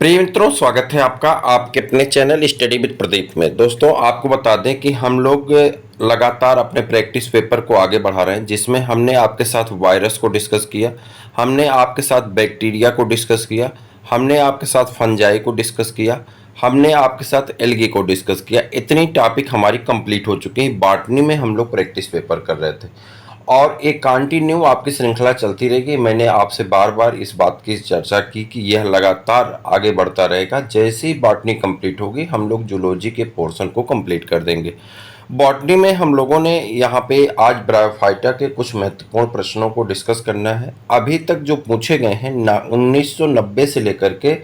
प्रिय मित्रों, स्वागत है आपका आपके अपने चैनल स्टडी विद प्रदीप में। दोस्तों, आपको बता दें कि हम लोग लगातार अपने प्रैक्टिस पेपर को आगे बढ़ा रहे हैं, जिसमें हमने आपके साथ वायरस को डिस्कस किया, हमने आपके साथ बैक्टीरिया को डिस्कस किया, हमने आपके साथ फंजाई को डिस्कस किया, हमने आपके साथ एल्गी को डिस्कस किया। इतनी टॉपिक हमारी कंप्लीट हो चुकी है। बॉटनी में हम लोग प्रैक्टिस पेपर कर रहे थे और एक कंटिन्यू आपकी श्रृंखला चलती रहेगी। मैंने आपसे बार बार इस बात की चर्चा की कि यह लगातार आगे बढ़ता रहेगा। जैसे ही बॉटनी कंप्लीट होगी हम लोग जूलॉजी के पोर्शन को कंप्लीट कर देंगे। बॉटनी में हम लोगों ने यहाँ पे आज ब्रायोफाइटा के कुछ महत्वपूर्ण प्रश्नों को डिस्कस करना है। अभी तक जो पूछे गए हैं 1990 से लेकर के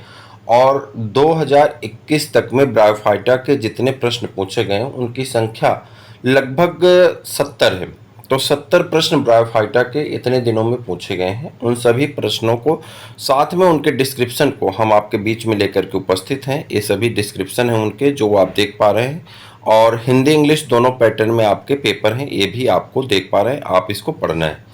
और 2021 तक में ब्रायोफाइटा के जितने प्रश्न पूछे गए हैं उनकी संख्या लगभग 70 है। तो 70 प्रश्न ब्रायोफाइटा के इतने दिनों में पूछे गए हैं। उन सभी प्रश्नों को साथ में उनके डिस्क्रिप्शन को हम आपके बीच में लेकर के उपस्थित हैं। ये सभी डिस्क्रिप्शन हैं उनके, जो आप देख पा रहे हैं, और हिंदी इंग्लिश दोनों पैटर्न में आपके पेपर हैं, ये भी आपको देख पा रहे हैं। आप इसको पढ़ना है।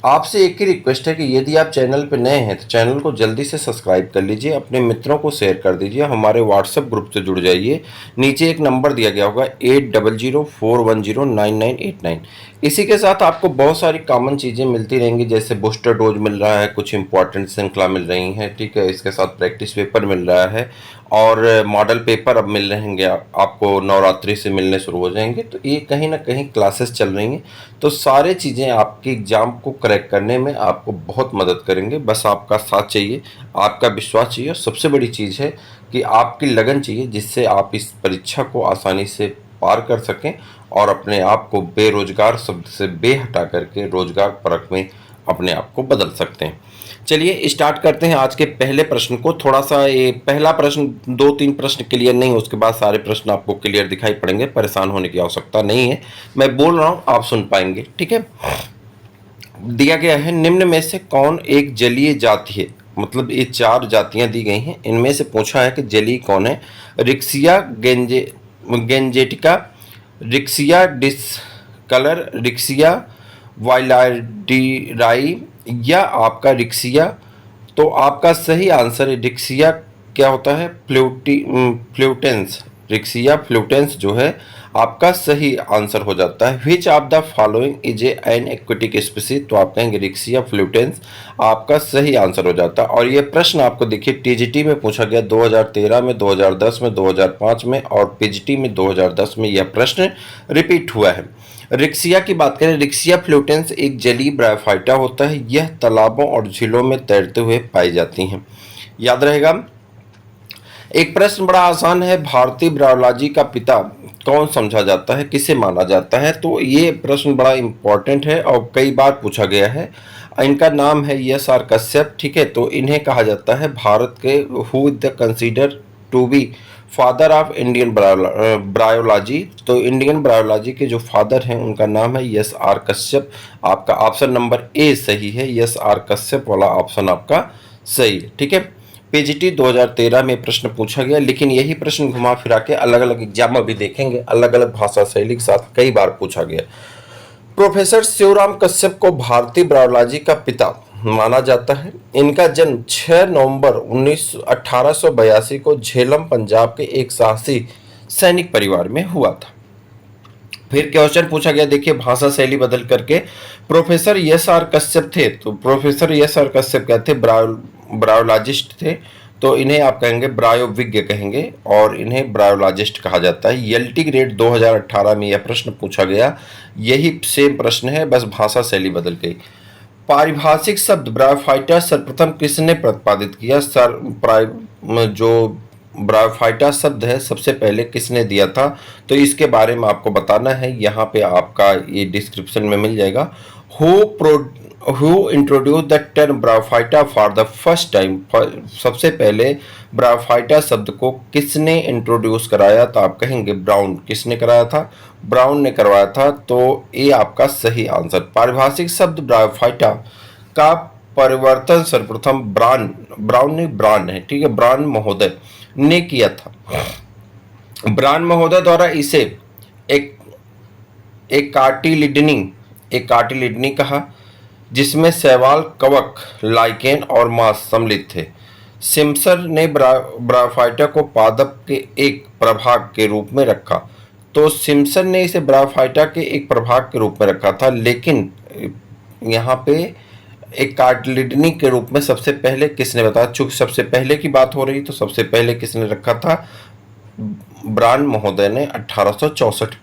आपसे एक ही रिक्वेस्ट है कि यदि आप चैनल पर नए हैं तो चैनल को जल्दी से सब्सक्राइब कर लीजिए, अपने मित्रों को शेयर कर दीजिए, हमारे व्हाट्सएप ग्रुप से जुड़ जाइए। नीचे एक नंबर दिया गया होगा 8004109989। इसी के साथ आपको बहुत सारी कॉमन चीज़ें मिलती रहेंगी, जैसे बूस्टर डोज मिल रहा है, कुछ इंपॉर्टेंट श्रृंखला मिल रही हैं, ठीक है। इसके साथ प्रैक्टिस पेपर मिल रहा है और मॉडल पेपर अब मिल रहेंगे आपको, नवरात्रि से मिलने शुरू हो जाएंगे। तो ये कहीं ना कहीं क्लासेस चल रही हैं, तो सारे चीज़ें आपके एग्ज़ाम को क्रैक करने में आपको बहुत मदद करेंगे। बस आपका साथ चाहिए, आपका विश्वास चाहिए, और सबसे बड़ी चीज़ है कि आपकी लगन चाहिए, जिससे आप इस परीक्षा को आसानी से पार कर सकें और अपने आप को बेरोजगार शब्द से बे हटा करके रोजगार परक में अपने आप को बदल सकते हैं। चलिए स्टार्ट करते हैं आज के पहले प्रश्न को। थोड़ा सा ये पहला प्रश्न 2-3 प्रश्न क्लियर नहीं, उसके बाद सारे प्रश्न आपको क्लियर दिखाई पड़ेंगे। परेशान होने की आवश्यकता नहीं है, मैं बोल रहा हूँ, आप सुन पाएंगे, ठीक है। दिया गया है, निम्न में से कौन एक जलीय जाति है। मतलब ये 4 जातियां दी गई हैं, इनमें से पूछा है कि जलीय कौन है। रिक्सिया गेंजेटिका, रिक्सिया डिस्कलर, रिक्सिया वाइलार्डिराई या आपका रिक्सिया। तो आपका सही आंसर है रिक्सिया। क्या होता है? फ्लूटेंस। रिक्सिया फ्लूटेंस जो है आपका सही आंसर हो जाता है। विच of the following is an aquatic species. तो आप कहेंगे रिक्सिया फ्लूटेंस, आपका सही आंसर हो जाता है। और ये प्रश्न आपको देखिए टीजीटी में पूछा गया 2013 में, 2010 में, 2005 में, और पीजीटी में 2010 में यह प्रश्न रिपीट हुआ है। रिक्सिया की बात करें, रिक्सिया फ्लूटेंस एक जलीय ब्रायोफाइटा होता है। यह तालाबों और झीलों में तैरते हुए पाई जाती हैं। याद रहेगा। एक प्रश्न बड़ा आसान है, भारतीय ब्रायोलॉजी का पिता कौन समझा जाता है, किसे माना जाता है। तो ये प्रश्न बड़ा इंपॉर्टेंट है और कई बार पूछा गया है। इनका नाम है एस.आर. कश्यप, ठीक है। तो इन्हें कहा जाता है भारत के who is the considered to be father of Indian bryology. तो इंडियन ब्रायोलॉजी के जो फादर हैं उनका नाम है एस.आर. कश्यप। आपका ऑप्शन नंबर ए सही है, एस.आर. कश्यप वाला ऑप्शन आपका सही है, ठीक है। पीजीटी 2013 में प्रश्न पूछा गया, लेकिन यही प्रश्न घुमा फिरा के अलग अलग एग्जाम में भी देखेंगे, अलग अलग भाषा शैली के साथ कई बार पूछा गया। प्रोफेसर शिवराम कश्यप को भारतीय ब्रायोलॉजी का पिता माना जाता है। इनका जन्म 6 नवंबर 1882 को झेलम पंजाब के एक साहसी सैनिक परिवार में हुआ था। फिर क्वेश्चन पूछा गया, देखिए भाषा शैली बदल करके, प्रोफेसर एस.आर. कश्यप थे। तो प्रोफेसर एस.आर. कश्यप क्या थे? ब्रायोलॉजिस्ट थे। तो इन्हें आप कहेंगे ब्रायोविज्ञ कहेंगे और इन्हें ब्रायोलॉजिस्ट कहा जाता है। एलटी ग्रेड 2018 में यह प्रश्न पूछा गया, यही सेम प्रश्न है, बस भाषा शैली बदल गई। पारिभाषिक शब्द ब्रायोफाइटा सर्वप्रथम किसने प्रतिपादित किया? जो ब्रायोफाइटा शब्द है सबसे पहले किसने दिया था? तो इसके बारे में आपको बताना है। यहाँ पे आपका ये डिस्क्रिप्शन में मिल जाएगा। Who introduce the term bryophyta for the first time. सबसे पहले ब्रायोफाइटा शब्द को किसने इंट्रोड्यूस कराया? तो आप कहेंगे ब्राउन। किसने कराया था? ब्राउन ने करवाया था। तो ये आपका सही आंसर। पारिभाषिक शब्द ब्रायोफाइटा का परिवर्तन सर्वप्रथम ब्राउन है, ठीक है, ब्राउन महोदय ने किया था। ब्राउन महोदय द्वारा इसे एक कार्टिलिडनी कहा, जिसमें शैवाल, कवक, लाइकेन और मांस सम्मिलित थे। सिम्सर ने ब्रायोफाइटा को पादप के एक प्रभाग के रूप में रखा। तो सिम्सर ने इसे ब्रायोफाइटा के एक प्रभाग के रूप में रखा था, लेकिन यहाँ पे एक कार्टिलिडनी के रूप में सबसे पहले किसने बताया? चूंकि सबसे पहले की बात हो रही, तो सबसे पहले किसने रखा था? ब्रान महोदय ने 1864।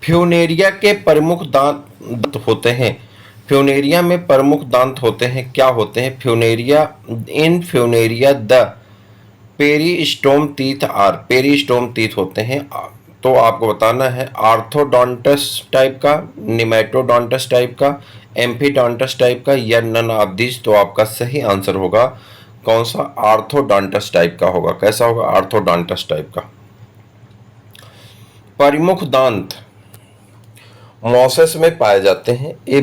फ्यूनेरिया के प्रमुख दांत होते हैं। फ्यूनेरिया में प्रमुख दांत होते हैं, क्या होते हैं? In Funaria the peristome teeth are, peristome teeth होते हैं। तो आपको बताना है आर्थोडोंटस टाइप का, निमेटोडोंटस टाइप का, एम्फीडोंटस टाइप का, या नन ऑफ दिस। तो आपका सही आंसर होगा कौन सा? आर्थोडोंटस टाइप का होगा। कैसा होगा? आर्थोडोंटस टाइप का। प्रमुख दांत मॉसेस में पाए जाते हैं। ये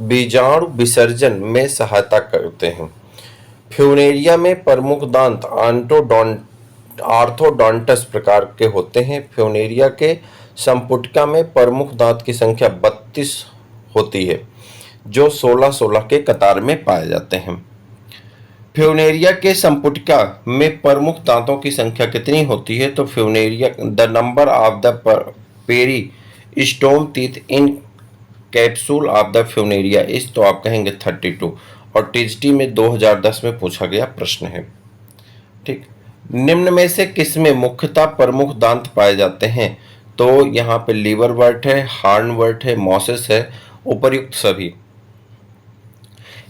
बीजाणु विसर्जन में सहायता करते हैं। फ्यूनेरिया में प्रमुख दांत आर्थोडोंटस प्रकार के होते हैं। फ्यूनेरिया के संपुटिका में प्रमुख दांत की संख्या 32 होती है, जो 16-16 के कतार में पाए जाते हैं। फ्यूनेरिया के संपुटिका में प्रमुख दांतों की संख्या कितनी होती है? तो Funaria the number of the peristome teeth in capsule of the Funaria इस, तो आप कहेंगे 32। और टीजीटी में 2010 में पूछा गया प्रश्न है। ठीक, निम्न में से किसमें मुख्यतः प्रमुख दांत पाए जाते हैं? तो यहाँ पे लीवरवर्ट है, हार्नवर्ट है, मॉसेस है, उपर्युक्त सभी।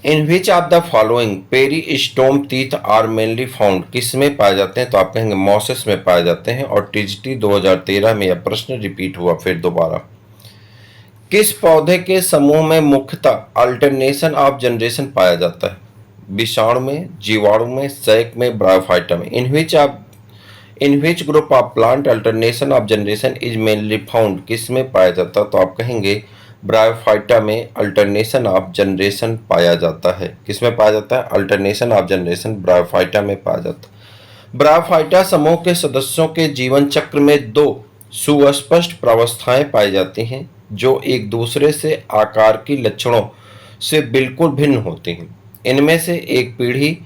In which of the following peristome teeth are mainly found, किसमें पाए जाते हैं? तो आप कहेंगे मॉसेस में पाए जाते हैं। और टीजीटी 2013 में यह प्रश्न रिपीट हुआ फिर दोबारा। किस पौधे के समूह में मुख्यतः अल्टरनेशन ऑफ जनरेशन पाया जाता है? विषाणु में, जीवाणु में, सैक में, ब्रायोफाइटा में। In which group of plant alternation of generation is mainly found, किस में पाया जाता है? तो आप कहेंगे ब्रायोफाइटा में अल्टरनेशन ऑफ जनरेशन पाया जाता है। किस में पाया जाता है? अल्टरनेशन ऑफ जनरेशन ब्रायोफाइटा में पाया जाता है। ब्रायोफाइटा समूह के सदस्यों के जीवन चक्र में दो सुस्पष्ट प्रावस्थाएं पाई जाती हैं, जो एक दूसरे से आकार की लक्षणों से बिल्कुल भिन्न होती हैं। इनमें से एक पीढ़ी,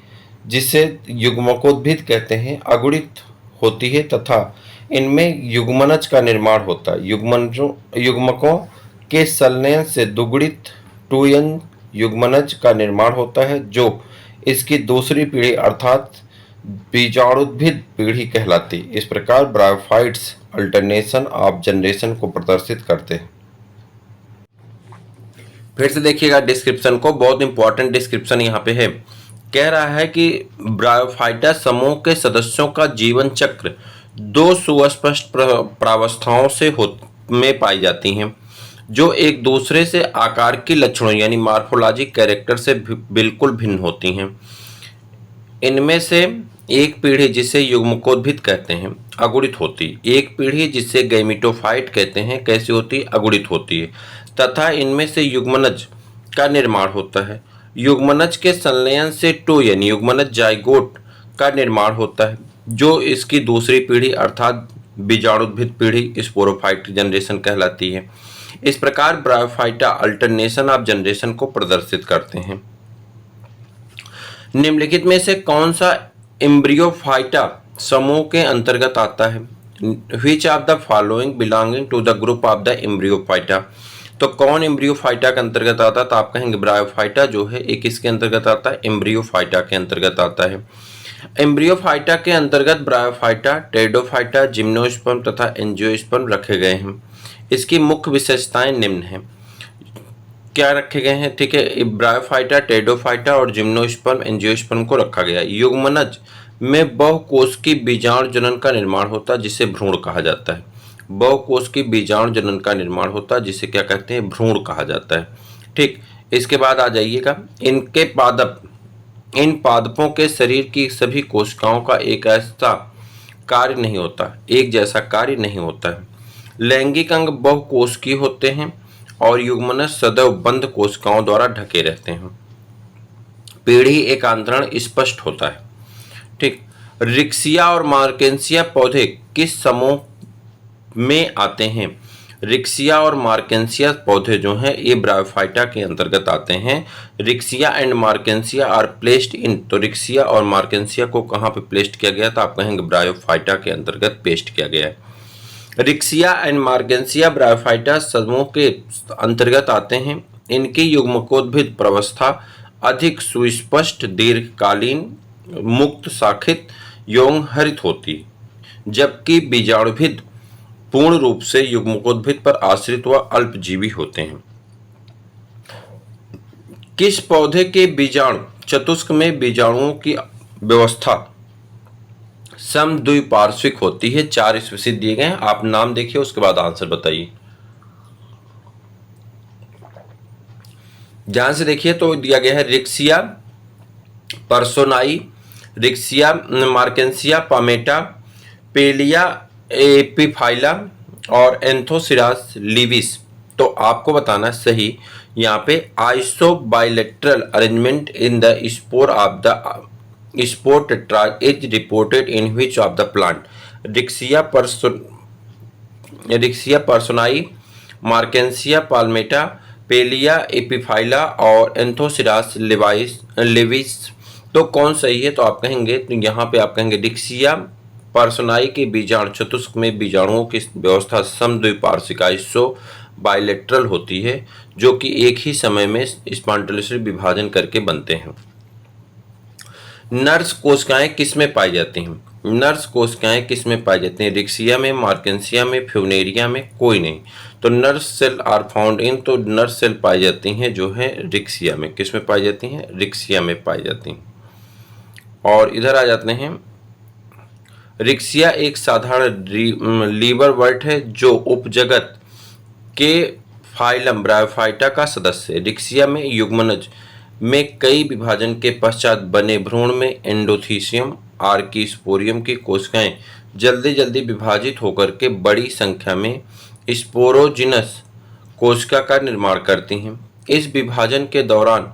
जिसे युग्मकोद्भिद कहते हैं, अगुणित होती है तथा इनमें युग्मनज का निर्माण होता है। युग्मकों के संलयन से दुगुणित 2n युग्मनज का निर्माण होता है, जो इसकी दूसरी पीढ़ी अर्थात बीजाणुद्भिद पीढ़ी कहलाती। इस प्रकार ब्रायोफाइट्स अल्टरनेशन ऑफ जनरेशन को प्रदर्शित करते हैं। फिर से देखिएगा डिस्क्रिप्शन को, बहुत इंपॉर्टेंट डिस्क्रिप्शन यहाँ पे है। कह रहा है कि ब्रायोफाइटा समूह के सदस्यों का जीवन चक्र दो सुस्पष्ट प्रावस्थाओं से में पाई जाती हैं, जो एक दूसरे से आकार की लक्षणों यानी मार्फोलॉजिक कैरेक्टर से बिल्कुल भिन्न होती हैं। इनमें से एक पीढ़ी, जिसे युग्मकोद्भिद कहते हैं, अगुणित होती। एक पीढ़ी, जिसे गैमिटोफाइट कहते हैं, कैसी होती? अगुणित होती है तथा इनमें से युग्मनज का निर्माण होता है। युग्मनज के संलयन से 2n युग्मनज जाइगोट का निर्माण होता है, जो इसकी दूसरी पीढ़ी अर्थात बीजाणुद्भिद पीढ़ी स्पोरोफाइट जनरेशन कहलाती है। इस प्रकार ब्रायोफाइटा अल्टरनेशन ऑफ जनरेशन को प्रदर्शित करते हैं। निम्नलिखित में से कौन सा एम्ब्रियोफाइटा समूह के अंतर्गत आता है? Which of the following belonging to the group of the embryophyta, तो कौन एम्ब्रियोफाइटा के अंतर्गत आता है? तो आप कहेंगे ब्रायोफाइटा जो है एक किसके अंतर्गत आता है? एम्ब्रियोफाइटा के अंतर्गत आता है। एम्ब्रियोफाइटा के अंतर्गत ब्रायोफाइटा, टेरिडोफाइटा, जिम्नोस्पर्म तथा एंजियोस्पर्म रखे गए हैं। इसकी मुख्य विशेषताएं निम्न हैं। क्या रखे गए हैं? ठीक है, ब्रायोफाइटा, टेरिडोफाइटा और जिम्नोस्पर्म, एंजियोस्पर्म को रखा गया। युग्मनज में बहुकोशिकीय बीजाणु जनन का निर्माण होता है, जिसे भ्रूण कहा जाता है। बहुकोशिकीय बीजाणु जनन का निर्माण होता है, जिसे क्या कहते हैं? भ्रूण कहा जाता है। ठीक, इसके बाद आ जाइएगा, इन पादपों के शरीर की सभी कोशिकाओं का एक ऐसा कार्य नहीं होता, एक जैसा कार्य नहीं होता है। लैंगिक अंग बहुकोशिकीय होते हैं और युग्मनज सदैव बंद कोशिकाओं द्वारा ढके रहते हैं। पीढ़ी एकांतरण स्पष्ट होता है। ठीक, रिक्सिया और मार्केंसिया पौधे किस समूह में आते हैं? रिक्सिया और मार्केंसिया पौधे जो हैं ये ब्रायोफाइटा के अंतर्गत आते हैं। Riccia and Marchantia are placed in, तो रिक्सिया और मार्केंसिया को कहाँ पे प्लेस्ड किया गया, तो आप कहेंगे ब्रायोफाइटा के अंतर्गत पेस्ट किया गया है। रिक्सिया एंड मार्केंसिया ब्रायोफाइटा समूह के अंतर्गत आते हैं। इनकी युग्मकोद्भिद प्रवस्था अधिक सुस्पष्ट, दीर्घकालीन, मुक्त शाखित एवं हरित होती है, जबकि बीजाणुभिद पूर्ण रूप से युग्मकोद्भिद पर आश्रित व अल्पजीवी होते हैं। किस पौधे के बीजाणु चतुस्क में बीजाणुओं की व्यवस्था समद्विपार्श्विक होती है? 4 स्पीशीज दिए गए हैं, आप नाम देखिए उसके बाद आंसर बताइए। ध्यान से देखिए, तो दिया गया है रिक्सिया पर्सोनाई, रिक्सिया मार्केंसिया पामेटा, पेलिया एपिफाइला और एंथोसिरास लिविस। तो आपको बताना सही यहाँ पे iso bilateral arrangement in the spore of the spore tetrad is reported in which of the plant? Riccia personii, Marchantia palmata, Pellia epiphylla और एंथोसिरास लिविस। तो कौन सही है? तो आप कहेंगे, तो यहाँ पे आप कहेंगे रिक्सिया पर्सोनाई के बीजाणु चतुस्क में बीजाणुओं की व्यवस्था समद्विपार्श्विक आइसो बाइलेटरल होती है, जो कि एक ही समय में स्पॉन्टेनियसली विभाजन करके बनते हैं। नर्स कोशिकाएं किस में पाई जाती हैं? नर्स कोशिकाएं किस में पाई जाती हैं? रिक्सिया में, मार्केंसिया में, फ्यूनेरिया में? कोई नहीं। तो nurse cell are found in, तो नर्स सेल पाई जाती हैं जो है रिक्सिया में। किस में पाई जाती हैं? रिक्सिया में पाई जाती हैं। और इधर आ जाते हैं, रिक्सिया एक साधारण लीवरवर्ट है जो उपजगत के फाइलम ब्रायोफाइटा का सदस्य है। रिक्सिया में युग्मनज में कई विभाजन के पश्चात बने भ्रूण में एंडोथीसियम आर्कीस्पोरियम की कोशिकाएं जल्दी जल्दी विभाजित होकर के बड़ी संख्या में स्पोरोजिनस कोशिका का निर्माण करती हैं। इस विभाजन के दौरान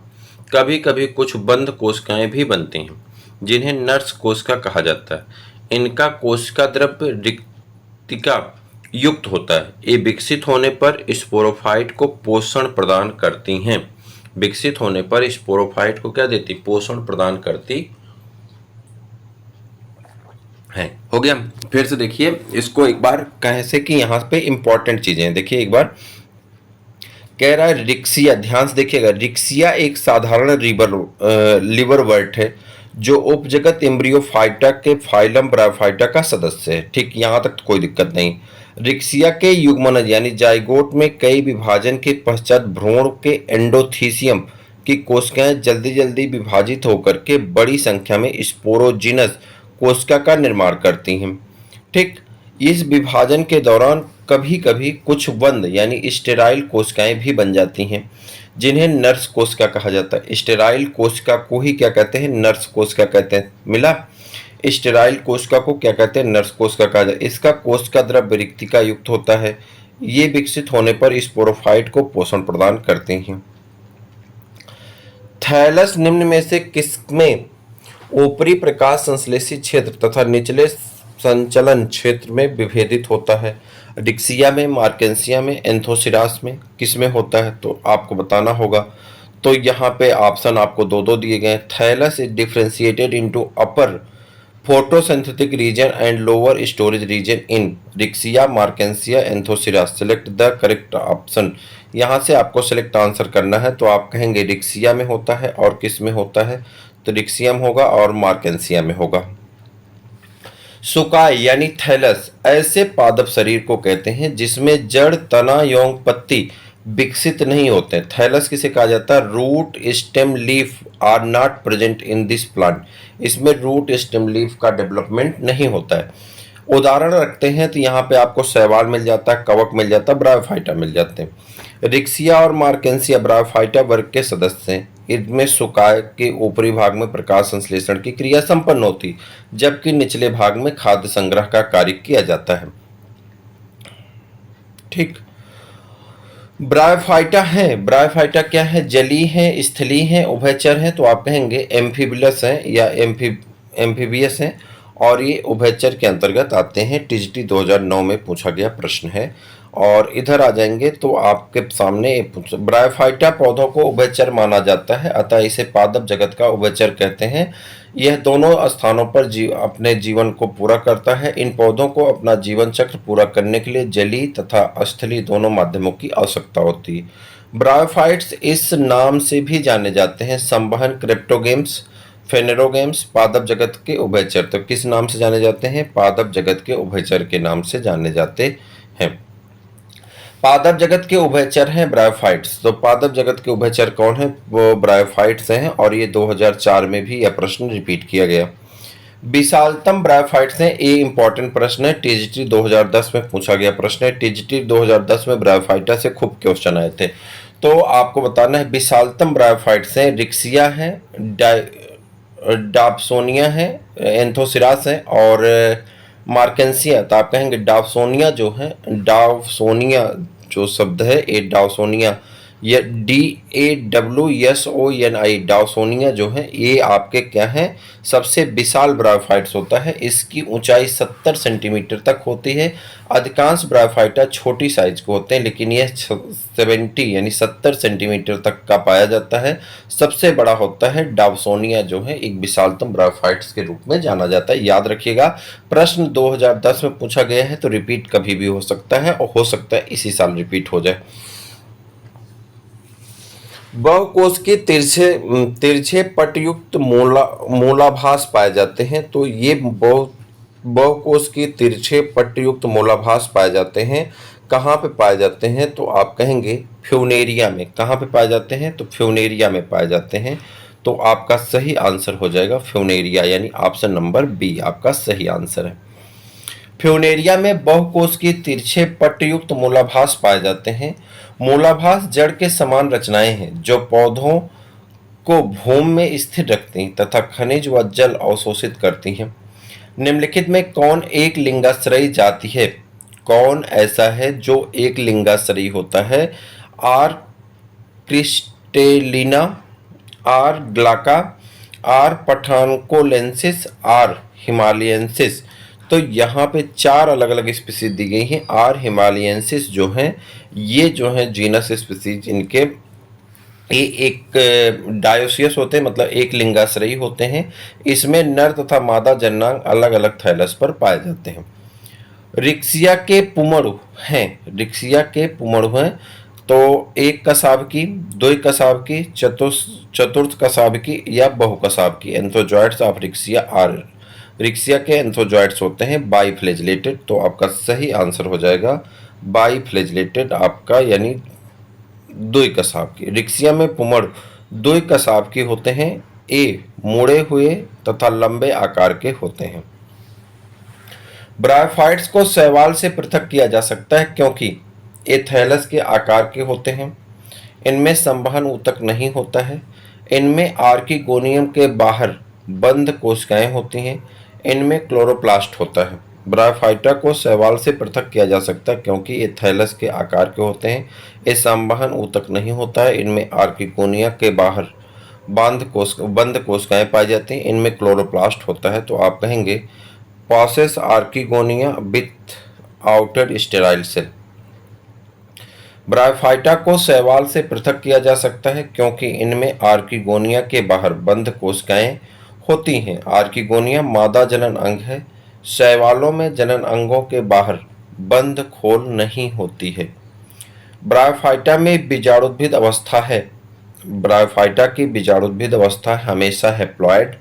कभी कभी कुछ बंद कोशिकाएं भी बनती हैं, जिन्हें नर्स कोशिका कहा जाता है। इनका कोशिका द्रव्य रिक्तिका युक्त होता है। ये विकसित होने पर स्पोरोफाइट को पोषण प्रदान करती हैं। विकसित होने पर स्पोरोफाइट को क्या देती? पोषण प्रदान करती है। हो गया। फिर से देखिए इसको एक बार, कैसे कि यहाँ पे इंपॉर्टेंट चीजें हैं। देखिए एक बार कह रहा है रिक्सिया, ध्यान से देखिएगा, रिक्सिया एक साधारण लीवरवर्ट है जो उपजगत एम्ब्रियोफाइटा के फाइलम ब्रायोफाइटा का सदस्य है। ठीक, यहाँ तक तो कोई दिक्कत नहीं। रिक्सिया के युग्मनज यानी जाइगोट में कई विभाजन के पश्चात भ्रूण के एंडोथीसियम की कोशिकाएं जल्दी जल्दी विभाजित होकर के बड़ी संख्या में स्पोरोजिनस कोशिका का निर्माण करती हैं। ठीक, इस विभाजन के दौरान कभी कभी कुछ बंद यानी स्टेराइल कोशिकाएं भी बन जाती हैं, जिन्हें नर्स कोशिका कहा जाता है। स्टेराइल कोशिका को ही क्या कहते हैं? नर्स कोशिका कहते हैं। मिला? स्टेराइल कोशिका को क्या कहते हैं? नर्स कोशिका कहा जाता है। इसका कोशिका द्रव्य रिक्तिका युक्त होता है। ये विकसित होने पर स्पोरोफाइट को पोषण प्रदान करते हैं। थैलस निम्न में से किसमें ऊपरी प्रकाश संश्लेषी क्षेत्र तथा निचले संचलन क्षेत्र में विभेदित होता है? रिक्सिया में, मार्केंसिया में, एंथोसिरास में? किस में होता है? तो आपको बताना होगा। तो यहाँ पे ऑप्शन आपको दो दिए गए। Thallus is differentiated into upper photosynthetic region and lower storage region in Riccia, Marchantia, Anthoceros. Select the correct option. यहाँ से आपको सेलेक्ट आंसर करना है। तो आप कहेंगे रिक्सिया में होता है और किस में होता है? तो रिक्सिया में होगा और मार्केंसिया में होगा। सुकाय यानी थैलस ऐसे पादप शरीर को कहते हैं जिसमें जड़, तना एवं पत्ती विकसित नहीं होते। थैलस किसे कहा जाता है? Root, stem, leaf are not present in this plant. इसमें रूट, स्टेम, लीफ का डेवलपमेंट नहीं होता है। उदाहरण रखते हैं तो यहाँ पे आपको शैवाल मिल जाता है, कवक मिल जाता है, ब्रायोफाइटा मिल जाते हैं। रिक्सिया और मार्केंसिया ब्रायोफाइटा वर्ग के सदस्य हैं। इनमें सुकाय के ऊपरी भाग में प्रकाश संश्लेषण की क्रिया संपन्न होती, जबकि निचले भाग में खाद्य संग्रह का कार्य किया जाता है। ठीक, ब्रायोफाइटा है। ब्रायोफाइटा क्या है? जलीय है, स्थलीय है, उभयचर है। तो आप कहेंगे एम्फीबियस है या एम्फीबियस है, और ये उभयचर के अंतर्गत आते हैं। टीजीटी 2009 में पूछा गया प्रश्न है। और इधर आ जाएंगे तो आपके सामने ब्रायोफाइटा पौधों को उभयचर माना जाता है, अतः इसे पादप जगत का उभयचर कहते हैं। यह दोनों स्थानों पर अपने जीवन को पूरा करता है। इन पौधों को अपना जीवन चक्र पूरा करने के लिए जलीय तथा स्थलीय दोनों माध्यमों की आवश्यकता होती है। ब्रायोफाइट्स इस नाम से भी जाने जाते हैं संवहन, क्रिप्टोगेम्स, फेनेरोगेम्स, पादप जगत के उभयचर। तो किस नाम से जाने जाते हैं? पादप जगत के उभयचर के नाम से जाने जाते हैं। पादप जगत के उभयचर हैं ब्रायोफाइट्स। तो पादप जगत के उभयचर कौन है? वो ब्रायोफाइट्स हैं, और ये 2004 में भी यह प्रश्न रिपीट किया गया। विशालतम ब्रायोफाइट्स हैं, ये इंपॉर्टेंट प्रश्न है, टीजीटी 2010 में पूछा गया प्रश्न है। टीजीटी 2010 में ब्रायोफाइटा से खूब क्वेश्चन आए थे। तो आपको बताना है विशालतम ब्रायोफाइट्स हैं, रिक्सिया है, डाप्सोनिया है, एंथोसिरास है और मार्केंसिया। तो आप कहेंगे डाप्सोनिया जो है, डाप्सोनिया जो शब्द है ये डाउसोनिया, ये DAWSONI डाउसोनिया जो है ये आपके क्या है? सबसे विशाल ब्रायोफाइट्स होता है। इसकी ऊंचाई 70 सेंटीमीटर तक होती है। अधिकांश ब्रायोफाइटा छोटी साइज के होते हैं, लेकिन यह 70 यानी 70 सेंटीमीटर तक का पाया जाता है। सबसे बड़ा होता है डाउसोनिया जो है, एक विशालतम ब्रायोफाइट्स के रूप में जाना जाता है। याद रखिएगा, प्रश्न 2010 में पूछा गया है तो रिपीट कभी भी हो सकता है, और हो सकता है इसी साल रिपीट हो जाए। बहुकोश के तिरछे पटयुक्त मूलाभास पाए जाते हैं। तो ये बहुकोश के तिरछे पटयुक्त मूलाभास पाए जाते हैं। कहाँ पे पाए जाते हैं? तो आप कहेंगे फ्यूनेरिया में। कहाँ पे पाए जाते हैं? तो फ्यूनेरिया में पाए जाते हैं। तो आपका सही आंसर हो जाएगा फ्यूनेरिया, यानी ऑप्शन नंबर बी आपका सही आंसर है। फ्यूनेरिया में बहुकोश के तिरछे पट्टयुक्त मूलाभास पाए जाते हैं। मूलाभास जड़ के समान रचनाएं हैं जो पौधों को भूमि में स्थिर रखती हैं तथा खनिज व जल अवशोषित करती हैं। निम्नलिखित में कौन एक लिंगाश्रयी जाति है? कौन ऐसा है जो एक लिंगाश्रयी होता है? R crystallina, R glauca, R pathankotensis, R himalayensis. तो यहाँ पे 4 अलग अलग स्पीसीज दी गई हैं। आर हिमालयंसिस जो हैं, ये जो है जीनस स्पीसीज, इनके ये एक डायोसियस होते हैं, मतलब एक लिंगाश्रयी होते हैं। इसमें नर तथा मादा जननांग अलग अलग थैलस पर पाए जाते हैं। रिक्सिया के पुमड़ु हैं, रिक्सिया के पुमड़ु हैं। तो एक कसाब की, दो कसाब की, चतुर्थ कसाब की या बहु कसाब की। एंथोजॉइड्स ऑफ रिक्सिया आर, रिक्सिया के एंथोजॉइड्स होते हैं बाईफ्लेजलेटेड। तो आपका सही आंसर हो जाएगा बाईफ्लेजलेटेड आपका, यानी दुई कसाब की। रिक्सिया में पुमड़ दुई कसाब के होते हैं। ए मुड़े हुए तथा लंबे आकार के होते हैं। ब्रायोफाइट्स को शैवाल से पृथक किया जा सकता है क्योंकि ये थैलस के आकार के होते हैं। इनमें संवहन ऊतक नहीं होता है। इनमें आर्किगोनियम के बाहर बंद कोशिकाएं होती हैं। इनमें क्लोरोप्लास्ट होता है। ब्रायोफाइटा को शैवाल से पृथक किया जा सकता है क्योंकि ये थैलस के आकार के होते हैं। ये संवहन ऊतक नहीं होता है। इनमें आर्किगोनिया के बाहर बंद कोशिकाएं पाई जाती हैं। इनमें क्लोरोप्लास्ट होता है। तो आप कहेंगे possess archegonia with outer sterile cell. Bryophyta को शैवाल से पृथक किया जा सकता है क्योंकि इनमें आर्किगोनिया के बाहर बंद कोशिकाएं होती हैं। आर्किगोनिया मादा जनन अंग है। शैवालों में जनन अंगों के बाहर बंद खोल नहीं होती है। ब्रायोफाइटा में बीजाणुद्भिद अवस्था है। ब्रायोफाइटा की बीजाणुद्भिद अवस्था हमेशा हैप्लॉयड।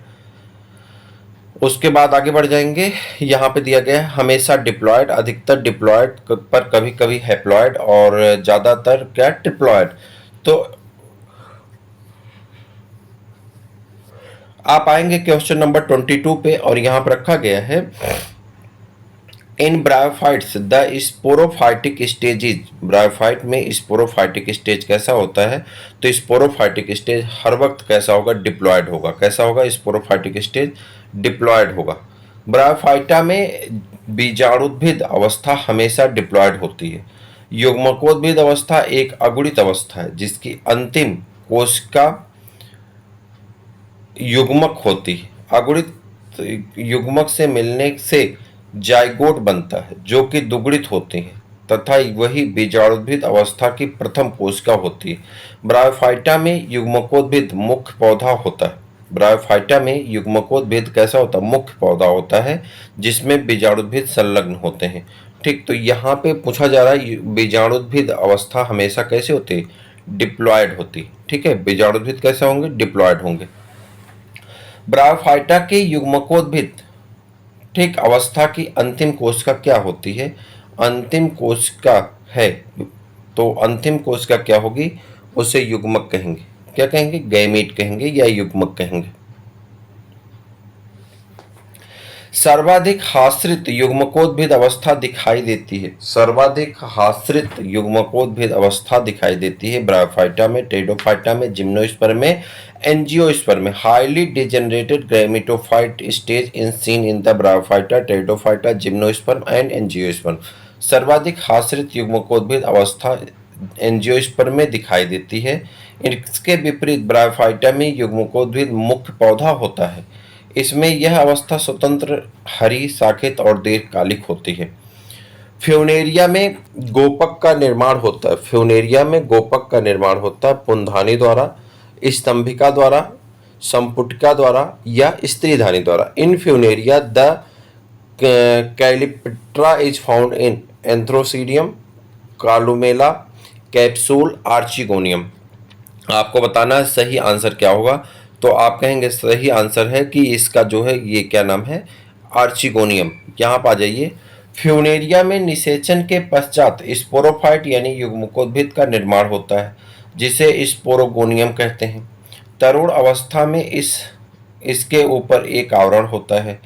उसके बाद आगे बढ़ जाएंगे। यहाँ पे दिया गया है हमेशा डिप्लॉयड, अधिकतर डिप्लॉयड पर कभी कभी हैप्लॉयड और ज्यादातर क्या ट्रिप्लॉयड। तो आप आएंगे क्वेश्चन नंबर 22 पे, और यहाँ पर रखा गया है in bryophytes the sporophytic stages. Bryophyte में स्पोरोफाइटिक स्टेज कैसा होता है? तो स्पोरोफाइटिक स्टेज हर वक्त कैसा होगा? डिप्लॉयड होगा। कैसा होगा? स्पोरोफाइटिक स्टेज डिप्लॉयड होगा। ब्रायोफाइटा में बीजाणुद्भिद अवस्था हमेशा डिप्लॉयड होती है। युग्मकोद्भिद अवस्था एक अगुणित अवस्था है जिसकी अंतिम कोशिका युग्मक होती है। अगुणित युग्मक से मिलने से जाइगोट बनता है जो कि दुगुणित होते हैं। तथा वही बीजाणुद्भिद अवस्था की प्रथम कोशिका होती है। ब्रायोफाइटा में युग्मकोद्भिद मुख्य पौधा होता है। ब्रायोफाइटा में युग्मकोद्भिद कैसा होता है? मुख्य पौधा होता है जिसमें बीजाणुद्भिद संलग्न होते हैं। ठीक, तो यहाँ पे पूछा जा रहा है बीजाणुद्भिद अवस्था हमेशा कैसे होती है? डिप्लॉयड होती है। ठीक है, बीजाणुद्भिद कैसे होंगे? डिप्लॉयड होंगे। ब्रायोफाइटा के युग्मकोद्भिद ठीक अवस्था की अंतिम कोशिका क्या होती है? अंतिम कोशिका है, तो अंतिम कोशिका क्या होगी? उसे युग्मक कहेंगे। क्या कहेंगे? गैमीट कहेंगे या युग्मक कहेंगे। सर्वाधिक हाश्रित युग्मकोद्भिद अवस्था दिखाई देती है। सर्वाधिक हाश्रित युग्मकोद्भिद अवस्था दिखाई देती है ब्रायोफाइटा में, टेरिडोफाइटा में, जिम्नोस्पर्म में, एंजियोस्पर्म में। Highly degenerated gametophyte stage in seen in the bryophyta, pteridophyta, gymnosperm and angiosperm. सर्वाधिक हाश्रित युग्मकोद्भिद अवस्था एंजियोस्पर्म में दिखाई देती है। इसके विपरीत ब्रायोफाइटा में युग्मकोद्भिद मुख्य पौधा होता है। इसमें यह अवस्था स्वतंत्र, हरी, शाखित और दीर्घकालिक होती है। फ्यूनेरिया में गोपक का निर्माण होता है। फ्यूनेरिया में गोपक का निर्माण होता है पुंधानी द्वारा, स्तंभिका द्वारा, संपुटिका द्वारा या स्त्रीधानी द्वारा। In Funaria the calyptra is found in antheridium, columella, capsule, archegonium. आपको बताना है सही आंसर क्या होगा, तो आप कहेंगे सही आंसर है कि इसका जो है ये क्या नाम है? आर्चिगोनियम। यहाँ पर आ जाइए। फ्यूनेरिया में निषेचन के पश्चात स्पोरोफाइट यानी युग्मकोद्भिद का निर्माण होता है जिसे स्पोरोगोनियम कहते हैं। तरुण अवस्था में इसके ऊपर एक आवरण होता है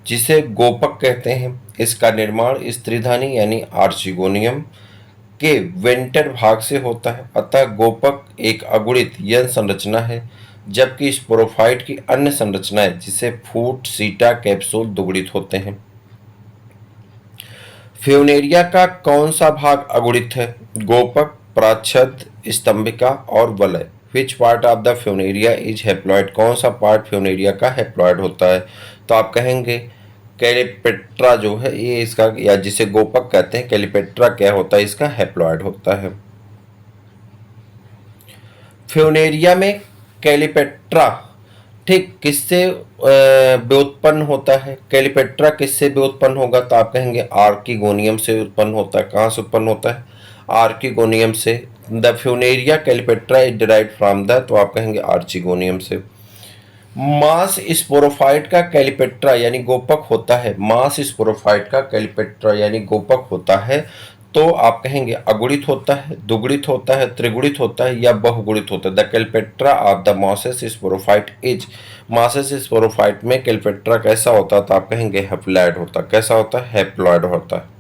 जिसे गोपक कहते हैं। इसका निर्माण स्त्रीधानी यानी आर्चिगोनियम के वेंटर भाग से होता है। अतः गोपक एक अगुणित यौन संरचना है, जबकि स्पोरोफाइट की अन्य संरचनाएं जिसे फूट, सीटा, कैप्सूल दुगुणित होते हैं। फ्यूनेरिया का कौन सा भाग अगुणित है? गोपक, प्राच्छद, स्तंभिका और वलय। Which part of the Funaria is haploid? कौन सा पार्ट फ्यूनेरिया का हैप्लॉइड होता है? तो आप कहेंगे कैलिपेट्रा जो है ये इसका, या जिसे गोपक कहते हैं, कैलिपेट्रा क्या होता है? इसका हैप्लॉइड होता है। फ्यूनेरिया में कैलिपेट्रा ठीक किससे व्युत्पन्न होता है? कैलिपेट्रा किससे व्युत्पन्न होगा? तो आप कहेंगे आर्किगोनियम से उत्पन्न होता है। कहाँ से उत्पन्न होता है? आर्किगोनियम से। The Funaria calyptra is derived from the, तो आप कहेंगे आर्चिगोनियम से। मास स्पोरोफाइट का कैलिपेट्रा यानी गोपक होता है। मास स्पोरोफाइट का कैलिपेट्रा यानी गोपक होता है, तो आप कहेंगे अगुणित होता है, दुगुणित होता है, त्रिगुणित होता है या बहुगुणित होता है। The calyptra of the mosses sporophyte is, mosses sporophyte में कैलिपेट्रा कैसा होता है? तो आप कहेंगे हैप्लॉइड होता है। कैसा होता है? हैप्लॉइड होता है।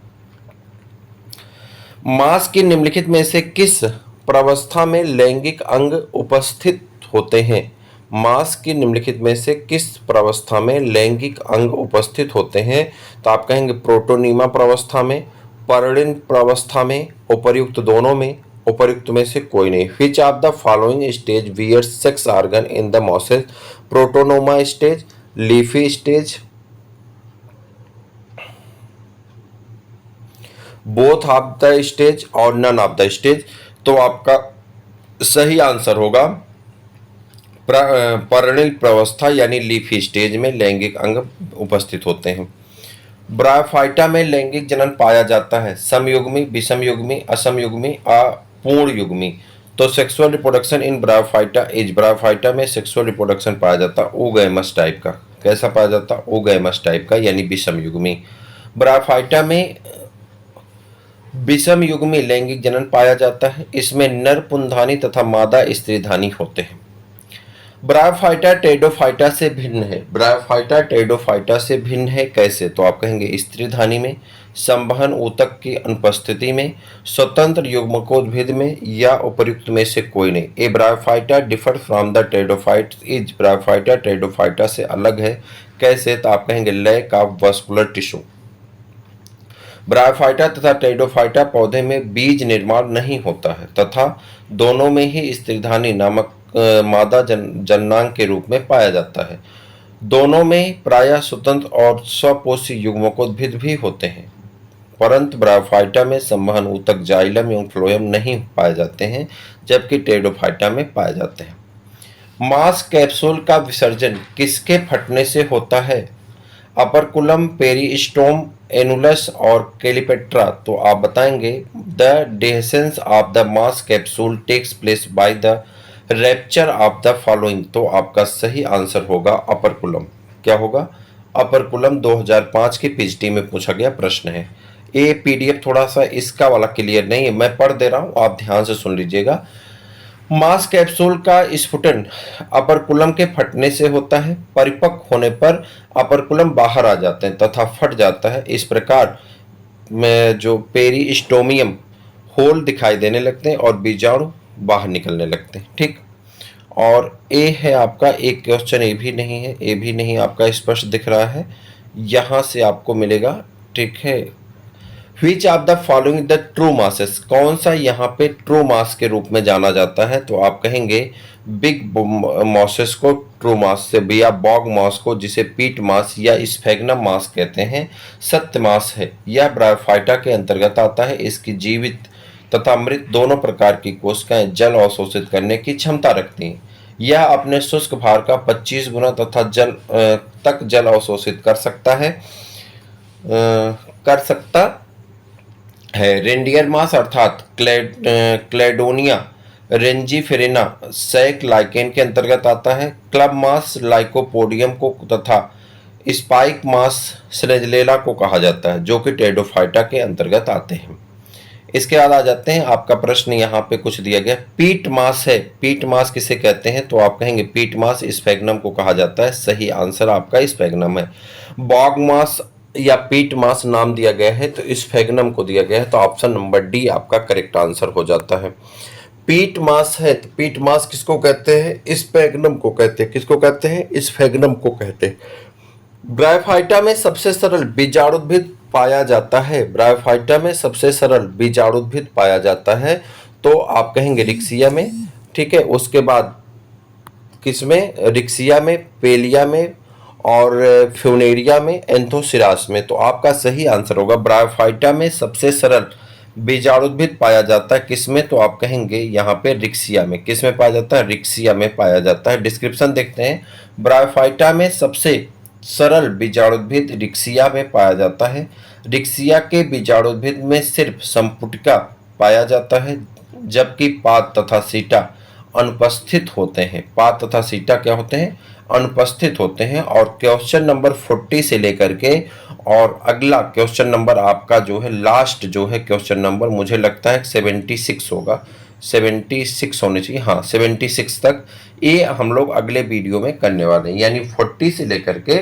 मास की निम्नलिखित में से किस प्रावस्था में लैंगिक अंग उपस्थित होते हैं? मास की निम्नलिखित में से किस प्रावस्था में लैंगिक अंग उपस्थित होते हैं? तो आप कहेंगे प्रोटोनीमा प्रावस्था में, परिणीन प्रावस्था में, उपर्युक्त दोनों में, उपर्युक्त में से कोई नहीं। Which of the following stage wear sex organ in the mosses? Protonema stage, leafy stage, both of the stage और नन ऑफ द स्टेज। तो आपका सही आंसर होगा परिणील प्रावस्था यानी लीफी स्टेज में लैंगिक अंग उपस्थित होते हैं। ब्रायोफाइटा में लैंगिक जनन पाया जाता है समयुग्मी, विषमयुग्मी, असमयुग्मी, अपूर्ण युग्मी। तो sexual reproduction in bryophyta is, bryophyta में सेक्सुअल रिप्रोडक्शन पाया जाता है ओगैमस टाइप का। कैसा पाया जाता है? ओगैमस टाइप का यानी विषमयुग्मी। ब्रायोफाइटा में विषमयुग्मी लैंगिक जनन पाया जाता है। इसमें नर पुंधानी तथा मादा स्त्रीधानी होते हैं। ब्रायोफाइटा टेरिडोफाइटा से भिन्न है। ब्रायोफाइटा टेरिडोफाइटा से भिन्न है कैसे? तो आप कहेंगे स्त्रीधानी में, संवहन ऊतक की अनुपस्थिति में, स्वतंत्र युग्मकोद्भिद में या उपर्युक्त में से कोई नहीं। A bryophyta differ from the pteridophyte is, bryophyta pteridophyta से अलग है कैसे? तो आप कहेंगे lack of vascular tissue. Bryophyta तथा टेरिडोफाइटा पौधे में बीज निर्माण नहीं होता है तथा दोनों में ही स्त्रीधानी नामक मादा जननांग के रूप में पाया जाता है। दोनों में प्रायः स्वतंत्र और स्वपोषी युग्मकोद्भिद भी होते हैं। परंतु ब्रायोफाइटा में संवहन ऊतक जाइलम एवं फ्लोएम नहीं पाए जाते हैं, जबकि टेरिडोफाइटा में पाए जाते हैं। मांस कैप्सूल का विसर्जन किसके फटने से होता है? अपरकुलम, पेरिस्टोम, एनुलस और कैलिपेट्रा। तो आप बताएंगे the dehiscence of the moss capsule takes place by the rupture of the following. तो आपका सही आंसर होगा अपरकुलम। क्या होगा? अपरकुलम 2005 की पीएचडी में पूछा गया प्रश्न है। ये पीडीएफ थोड़ा सा इसका वाला क्लियर नहीं है, मैं पढ़ दे रहा हूं, आप ध्यान से सुन लीजिएगा। मांस कैप्सूल का स्फुटन अपरकुलम के फटने से होता है। परिपक्व होने पर अपरकुलम बाहर आ जाते हैं तथा फट जाता है। इस प्रकार में जो पेरिस्टोमियम होल दिखाई देने लगते हैं और बीजाणु बाहर निकलने लगते हैं। ठीक। और ए है आपका, एक क्वेश्चन ए भी नहीं है, ए भी नहीं आपका स्पष्ट दिख रहा है, यहाँ से आपको मिलेगा। ठीक है। विच of the following the true masses, कौन सा यहाँ पे ट्रू मास के रूप में जाना जाता है? तो आप कहेंगे बिग मॉसेस को ट्रू मास से, या बॉग मास को जिसे पीट मास या स्फेग्नम मास कहते हैं, सत्य मास है। यह ब्रायोफाइटा के अंतर्गत आता है। इसकी जीवित तथा मृत दोनों प्रकार की कोशिकाएं जल अवशोषित करने की क्षमता रखती हैं। यह अपने शुष्क भार का 25 गुना तथा जल अवशोषित कर सकता है। रेंडियर मास अर्थात क्लेडोनिया रेंजीफेरेना सैक लाइकेन के अंतर्गत आता है। क्लब मास लाइकोपोडियम को तथा स्पाइक मास स्नेजलेला को कहा जाता है, जो कि टेरिडोफाइटा के अंतर्गत आते हैं। इसके बाद आ जाते हैं, आपका प्रश्न यहाँ पे कुछ दिया गया, पीट मास है। पीट मास किसे कहते हैं? तो आप कहेंगे पीट मास स्फेग्नम को कहा जाता है। सही आंसर आपका स्फेग्नम है। बॉग मास या पीट मास नाम दिया गया है तो स्फेग्नम को दिया गया है, तो ऑप्शन नंबर डी आपका करेक्ट आंसर हो जाता है। पीट मास है तो पीट मास किसको कहते हैं? स्फेग्नम को कहते हैं। किसको कहते हैं? स्फेग्नम को कहते हैं। ब्रायोफाइटा में सबसे सरल बीजाणुद्भिद पाया जाता है। ब्रायोफाइटा में सबसे सरल बीजाणुद्भिद पाया जाता है, तो आप कहेंगे रिक्सिया में। ठीक है। उसके बाद किसमें? रिक्सिया में, पेलिया में और फ्यूनेरिया में, एंथोसिरास में। तो आपका सही आंसर होगा ब्रायोफाइटा में सबसे सरल बीजाणुद्भिद पाया जाता है। किसमें? तो आप कहेंगे यहाँ पे रिक्सिया में। किसमें पाया जाता है? रिक्सिया में पाया जाता है। डिस्क्रिप्शन देखते हैं। ब्रायोफाइटा में सबसे सरल बीजाणुद्भिद रिक्सिया में पाया जाता है। रिक्सिया के बीजाणुद्भिद में सिर्फ संपुटिका पाया जाता है, जबकि पाद तथा सीटा अनुपस्थित होते हैं। पाद तथा सीटा क्या होते हैं? अनुपस्थित होते हैं। और क्वेश्चन नंबर 40 से लेकर के और अगला क्वेश्चन नंबर आपका जो है लास्ट जो है क्वेश्चन नंबर, मुझे लगता है 76 होगा, 76 होने चाहिए, हाँ 76 तक, ये हम लोग अगले वीडियो में करने वाले हैं। यानी 40 से लेकर के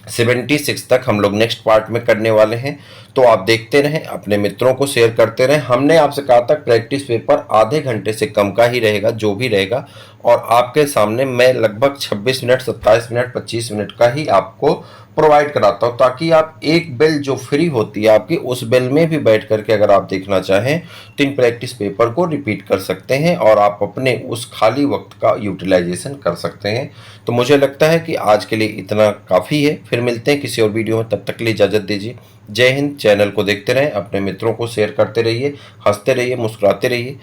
76 तक हम लोग नेक्स्ट पार्ट में करने वाले हैं। तो आप देखते रहें, अपने मित्रों को शेयर करते रहें। हमने आपसे कहा था प्रैक्टिस पेपर आधे घंटे से कम का ही रहेगा, जो भी रहेगा, और आपके सामने मैं लगभग 26 मिनट, 27 मिनट, 25 मिनट का ही आपको प्रोवाइड कराता हूँ, ताकि आप एक बेल जो फ्री होती है आपकी, उस बेल में भी बैठ करके अगर आप देखना चाहें तो इन प्रैक्टिस पेपर को रिपीट कर सकते हैं और आप अपने उस खाली वक्त का यूटिलाइजेशन कर सकते हैं। तो मुझे लगता है कि आज के लिए इतना काफ़ी है। फिर मिलते हैं किसी और वीडियो में, तब तक के लिए इजाज़त दीजिए। जय हिंद। चैनल को देखते रहें, अपने मित्रों को शेयर करते रहिए, हंसते रहिए, मुस्कुराते रहिए।